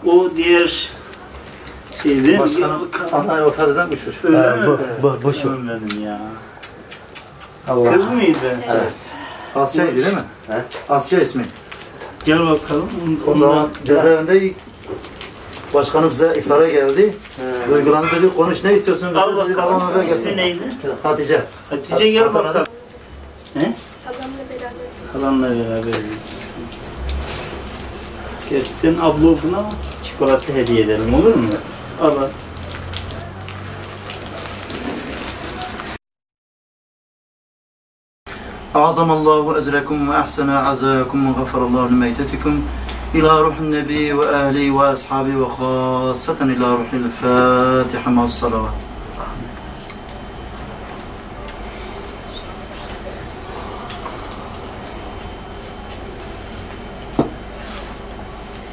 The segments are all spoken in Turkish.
O diğer şeydi. Başkanım anayı vefat eden bir çocuk. Öyle mi? Bu şu. Ölmedim ya. Allah. Kız mıydı? Evet. Asya'ydı değil mi? He? Asya ismi. Gel bakalım. O zaman cezaevinde başkanım bize iftara geldi. Duygulandı dedi, konuş ne istiyorsun bize Al dedi. bakalım. Tamam eve İsmi gelsin. neydi? Hatice. Hatice gel bakalım. He? Halamla beraber. Halanla beraber gideceksiniz. Gerçi senin abla oldun ama çikolata hediye edelim, olur mu? Al al. أعظم الله أجركم وأحسن عزاكم وغفر الله لميتتكم إلى روح النبي وأهله وأصحابه وخاصة إلى روح الفاتحة مع الصلوات.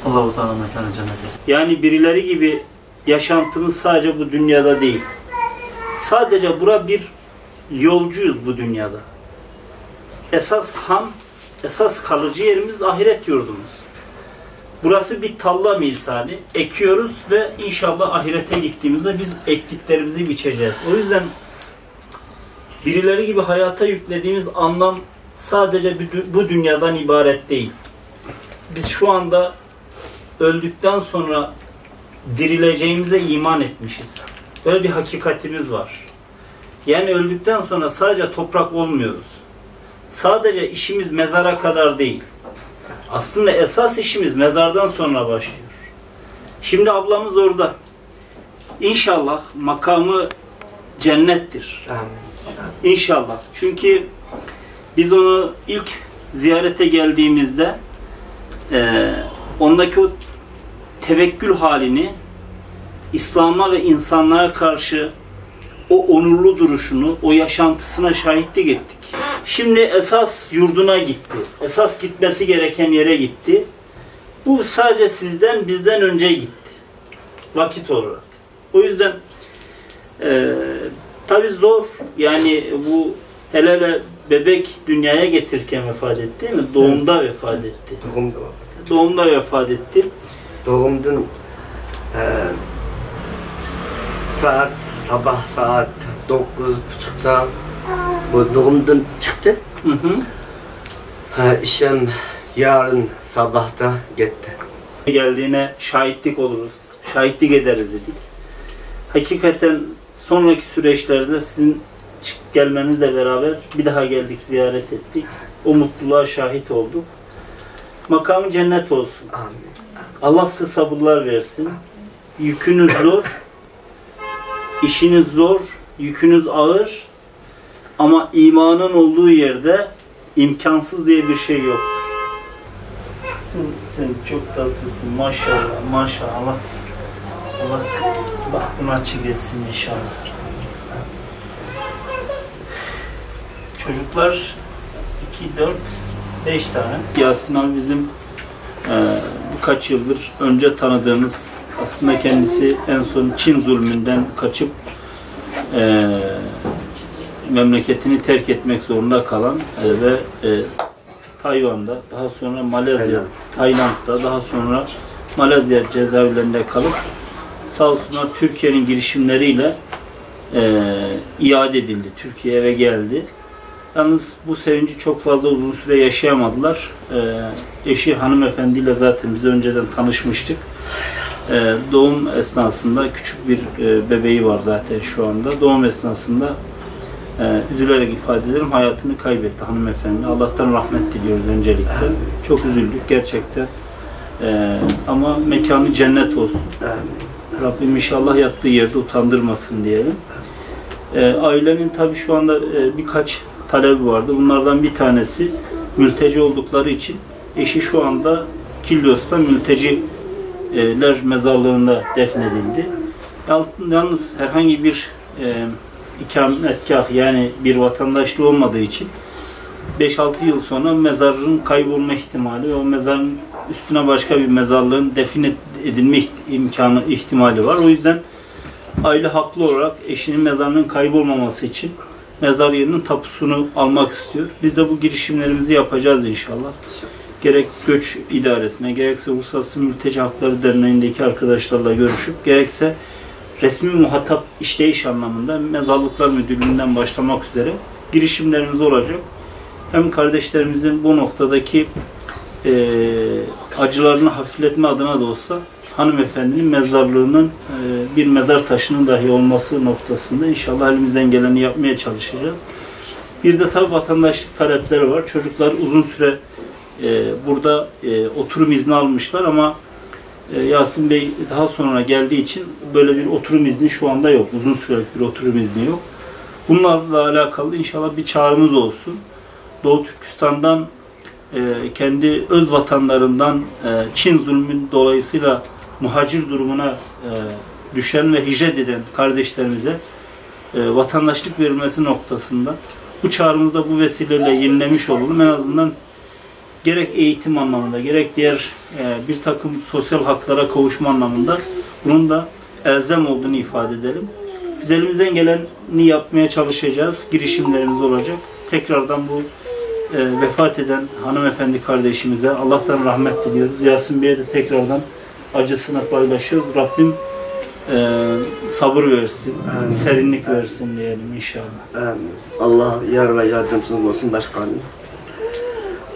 Allah-u Teala mekanı cennet etsin. Yani birileri gibi yaşantımız sadece bu dünyada değil. Sadece bura bir yolcuyuz bu dünyada. Esas kalıcı yerimiz ahiret yurdumuz. Burası bir talla misali. Ekiyoruz ve inşallah ahirete gittiğimizde biz ektiklerimizi biçeceğiz. O yüzden birileri gibi hayata yüklediğimiz anlam sadece bu dünyadan ibaret değil. Biz şu anda öldükten sonra dirileceğimize iman etmişiz. Böyle bir hakikatimiz var. Yani öldükten sonra sadece toprak olmuyoruz. Sadece işimiz mezara kadar değil. Aslında esas işimiz mezardan sonra başlıyor. Şimdi ablamız orada. İnşallah makamı cennettir. İnşallah. Çünkü biz onu ilk ziyarete geldiğimizde ondaki o tevekkül halini, İslam'a ve insanlığa karşı o onurlu duruşunu, o yaşantısına şahitlik ettik. Şimdi esas yurduna gitti. Esas gitmesi gereken yere gitti. Bu sadece sizden, bizden önce gitti. Vakit olarak. O yüzden tabii zor. Yani bu hele bebek dünyaya getirirken vefat etti değil mi? Doğumda vefat etti. Doğumda vefat etti. Doğumdan sabah saat 9.30'da bu doğumdan çıktı. İşim yarın sabahta gitti. Geldiğine şahitlik oluruz. Şahitlik ederiz dedik. Hakikaten sonraki süreçlerde sizin gelmenizle beraber bir daha geldik, ziyaret ettik. O mutluluğa şahit olduk. Makamı cennet olsun. Amin. Allah size sabırlar versin. Yükünüz zor, işiniz zor, yükünüz ağır ama imanın olduğu yerde imkansız diye bir şey yoktur. Sen çok tatlısın maşallah, maşallah. Allah bahtını açık etsin inşallah. Çocuklar 2, 4, 5 tane. Yasin abi bizim birkaç yıldır önce tanıdığımız, aslında kendisi en son Çin zulmünden kaçıp memleketini terk etmek zorunda kalan ve Tayvan'da, daha sonra Malezya, Tayland'da, daha sonra Malezya cezaevlerinde kalıp sağ olsunlar Türkiye'nin girişimleriyle iade edildi. Türkiye'ye eve geldi. Yalnız bu sevinci çok fazla uzun süre yaşayamadılar. Eşi hanımefendiyle zaten biz önceden tanışmıştık. Doğum esnasında küçük bir bebeği var zaten şu anda. Doğum esnasında üzülerek ifade ederim hayatını kaybetti hanımefendi. Allah'tan rahmet diliyoruz öncelikle. Çok üzüldük gerçekten. Ama mekanı cennet olsun. Rabbim inşallah yattığı yerde utandırmasın diyelim. Ailenin tabii şu anda birkaç talebi vardı. Bunlardan bir tanesi mülteci oldukları için eşi şu anda Kilyos'ta mülteciler mezarlığında defnedildi. Yalnız herhangi bir ikametgah yani bir vatandaşlığı olmadığı için 5-6 yıl sonra mezarın kaybolma ihtimali ve o mezarın üstüne başka bir mezarlığın define edilme ihtimali var. O yüzden aile haklı olarak eşinin mezarının kaybolmaması için mezar yerinin tapusunu almak istiyor. Biz de bu girişimlerimizi yapacağız inşallah. Gerek Göç İdaresi'ne, gerekse Uluslararası Mülteci Hakları Derneği'ndeki arkadaşlarla görüşüp, gerekse resmi muhatap işleyiş anlamında Mezarlıklar Müdürlüğü'nden başlamak üzere girişimlerimiz olacak. Hem kardeşlerimizin bu noktadaki acılarını hafifletme adına da olsa hanımefendinin mezarlığının bir mezar taşının dahi olması noktasında inşallah elimizden geleni yapmaya çalışacağız. Bir de tabi vatandaşlık talepleri var. Çocuklar uzun süre burada oturum izni almışlar ama Yasin Bey daha sonra geldiği için böyle bir oturum izni şu anda yok. Uzun sürelik bir oturum izni yok. Bunlarla alakalı inşallah bir çağrımız olsun. Doğu Türkistan'dan kendi öz vatanlarından Çin zulmün dolayısıyla muhacir durumuna düşen ve hicret eden kardeşlerimize vatandaşlık verilmesi noktasında bu çağrımızda bu vesileyle yenilemiş olalım. En azından gerek eğitim anlamında, gerek diğer bir takım sosyal haklara kavuşma anlamında bunun da elzem olduğunu ifade edelim. Biz elimizden geleni yapmaya çalışacağız. Girişimlerimiz olacak. Tekrardan bu vefat eden hanımefendi kardeşimize Allah'tan rahmet diliyoruz. Yasin Bey'e de tekrardan acısını paylaşıyoruz. Rabbim sabır versin, serinlik versin diyelim inşallah. Allah yar ve yardımcınız olsun başkanım.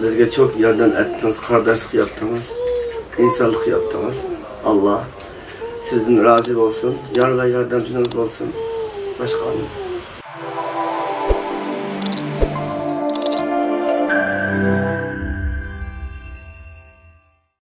Bizge çok yardım ettiniz, kardeşlik yaptınız, insanlık yaptınız. Allah sizden razı olsun, yar ve yardımcınız olsun başkanım.